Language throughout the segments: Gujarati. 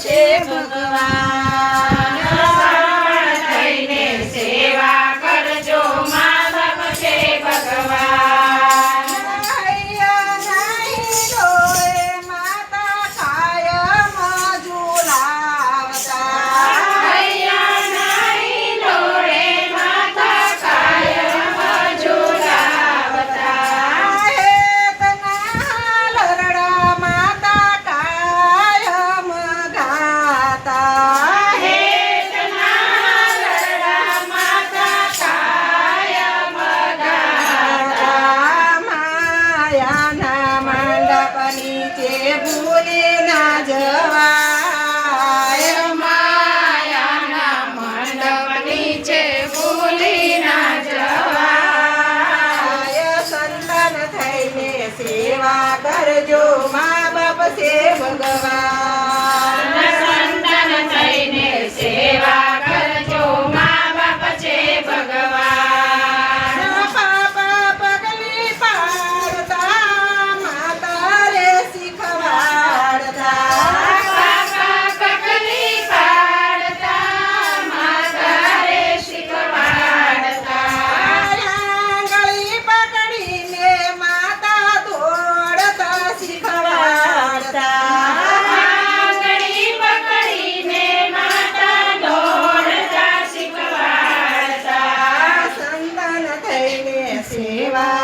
છે ભગવાન થઈને સેવા કરજો મા બાપ છે ભગવાન નહીં ડોળે માતા કાયમ ઝુલાવતા નહીં ડોળે માતા કાયમ ઝુલાવતા લરડા માતા કાયમ ગાતા ભૂલી ના જવાય માયાના મંડપ નીચે ભૂલી ના જવાય સંતાન થઈને સેવા કરજો મા બાપ છે ભગવાન સંતાન થઈને સેવા કરજો મા બાપ છે ભગવાન પાપા પગલી પાડતા માતા રે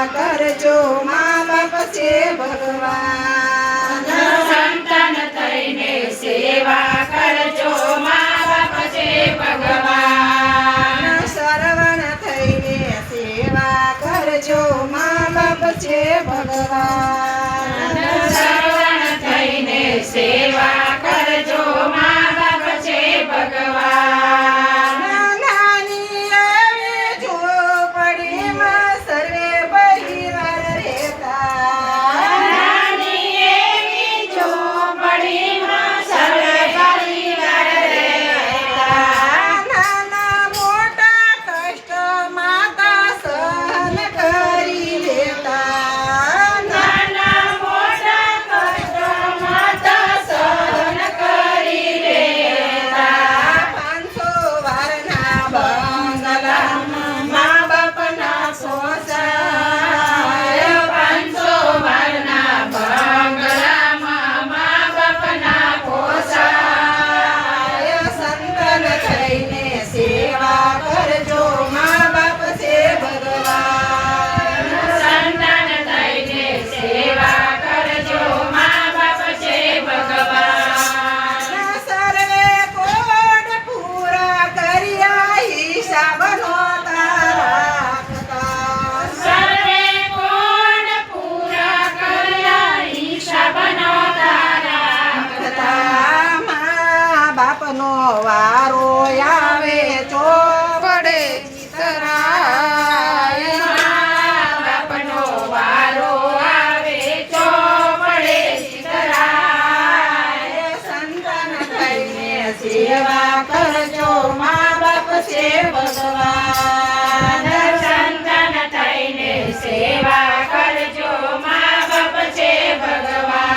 કરજો મા બાપ છે ભગવાન સંતાન થઈને સેવા કરજો મા બાપ છે ભગવાન શ્રવણ થઈને સેવા કરજો મા બાપ છે ભગવાન શ્રવણ થઈને સેવા કરજો મા બાપ છે ભગવાન નાની એવી ઝૂંપડીમાં સર્વે બાપનો વારો આવે ચોપડે ચિતરાય બાપનો વારો આવે ચોપડે ચિતરાય સંતાન થઈને સેવા કરજો મા બાપ છે ભગવાન સંતાન થઈને સેવા કરજો મા બાપ છે ભગવાન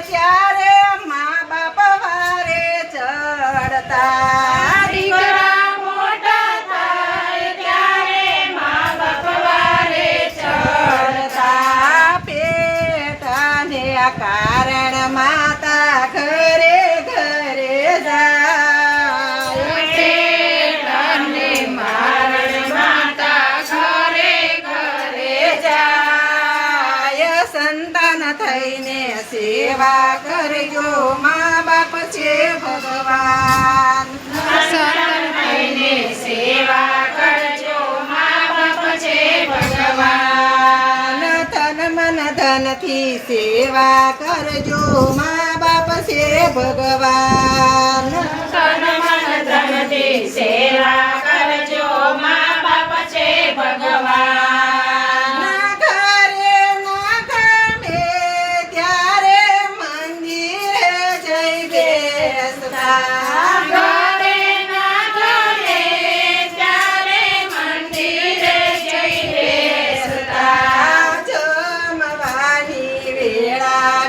ત્યારે મા બાપ વારે ચડતા દીકરા મોટા થાય ત્યારે મા બાપ વારે ચડતા પેટાને કારણ માતા ઘરે ઘરે જાય પેટાને મારણ માતા ઘરે ઘરે જાય સંતાન થઈને સેવા કરજો મા બાપ છે ભગવાન સંતાન થઈને સેવા કરજો મા બાપ છે ભગવાન તન મન ધનથી સેવા કરજો મા બાપ છે ભગવાન તન મન ધનથી સેવા કરજો મા બાપ છે ભગવાન જમવાની વેળા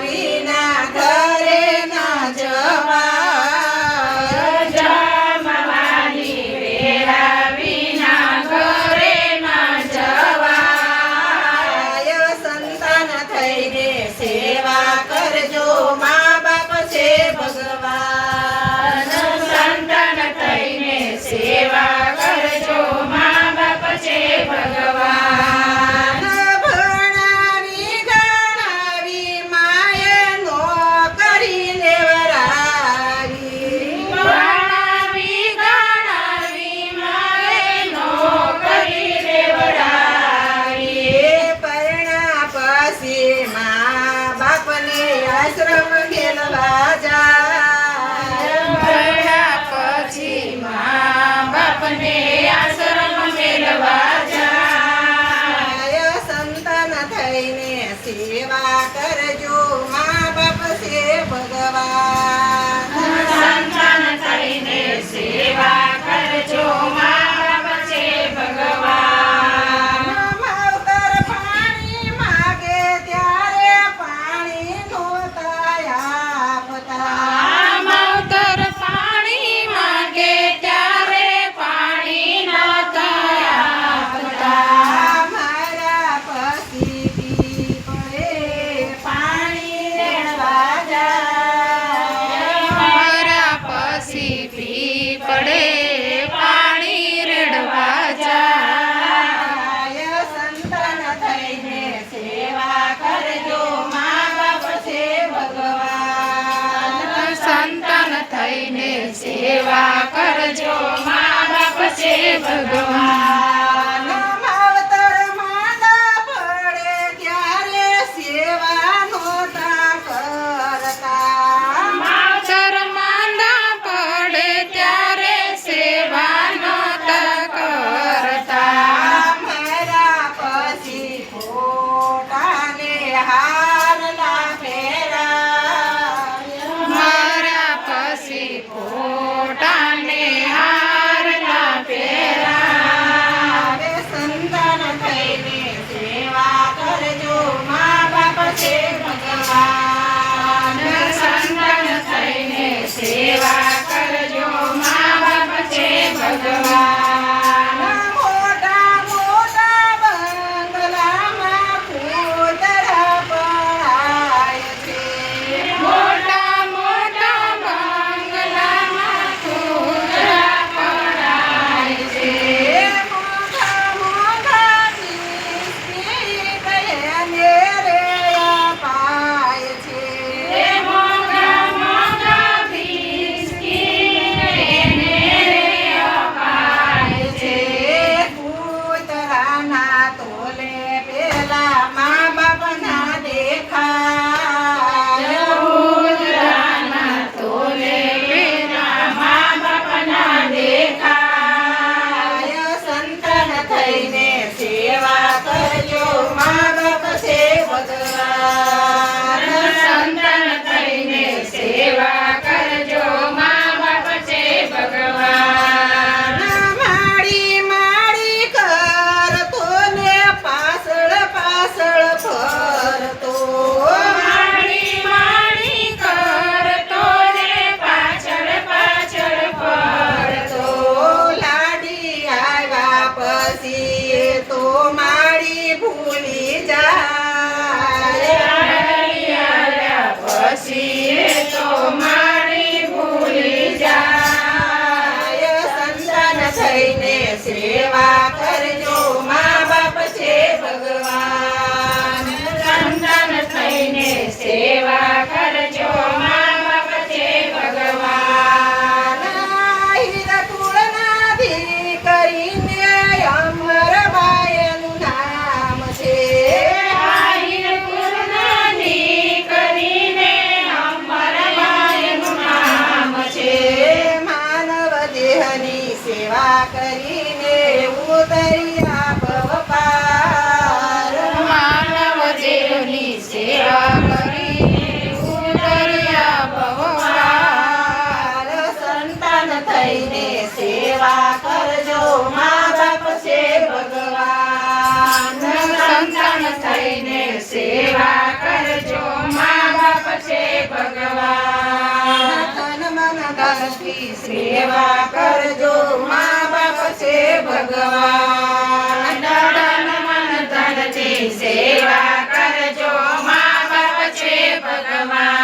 બાપને આશ્રમ મેળવા જાય. સંતાન થઈને સેવા કરજો મા બાપ છે ભગવાન. સંતાન થઈને સેવા કરજો મા બાપ છે ભગવાન. માવતર પાણી માગે ત્યારે પાણી નહોતા આપતા. માવતર પાણી માગે ત્યારે પાણી નહોતા આપતા. મારા પછી પી પડે પાણી રેડવા જાય. મારા પછી પી પડે પાણી રેડવા જાય. સંતાન થઈને સેવા કરજો મા બાપ છે ભગવાન. સંતાન થઈને સેવા કરજો મા બાપ છે ભગવાન. માવતર માંદા પડે ત્યારે સેવા નહોતા કરતા. માવતર માંદા પડે ત્યારે સેવા નહોતા કરતા. મારા પછી ખોટાને હારના ફેરાય. મારા પછી ખોટાને હારના પહેરાવે. સંતાન થઈને સેવા કરજો મા બાપ છે ભગવાન. સંતાન થઈને સેવા કરજો મા બાપ છે ભગવાન. મોટા મોટા બંગલામાં પૂતળા પડાય છે. મોટા મોટા બંગલામાં પૂતળા પડાય છે. મોટા મોટા બિસ્કિટ એને રે અપાય છે. મોંઘા મોંઘા બિસ્કિટ એને અપાય છે. પૂતળાના તોલે પેલા મા બાપના દેખાય. પૂતળાના તોલે પેલા મા બાપના દેખાય. સંતાન થઈને સેવા કરજો મા બાપ છે ભગવાન. સંતાન થઈને સેવા કરજો મા બાપ છે ભગવાન. માડી માડી કરતો ને પાછળ પાછળ ફરતો. માડી માડી કરતો ને પાછળ પાછળ ફરતો. લાડી આવ્યા પછી એ તો માડી ભૂલી જાય. લાડી આવ્યા પછી એ તો માડી ભૂલી જાય. સંતાન થઈને સેવા કરજો મા બાપ છે ભગવાન. સંતાન થઈને સેવા કરજો મા બાપ છે ભગવાન. હીરકુળના દીકરીને અમરબાઈનું નામ છે. આહિર કુળના દીકરીને અમરબાઈનું નામ છે. માનવ દેહની સેવા કરીને ઉતર્યા ભવ પાર. માનવ દેવની સેવા કરીને ઉતર્યા ભવપાર. સંતાન થઈને સેવા કરજો મા બાપ છે ભગવાન. સંતાન થઈને સેવા કરજો મા બાપ છે ભગવાન. તન મન ધનથી સેવા કરજો મા બાપ છે ભગવાન. તન મન ધનથી સેવા કરજો મા બાપ છે ભગવાન.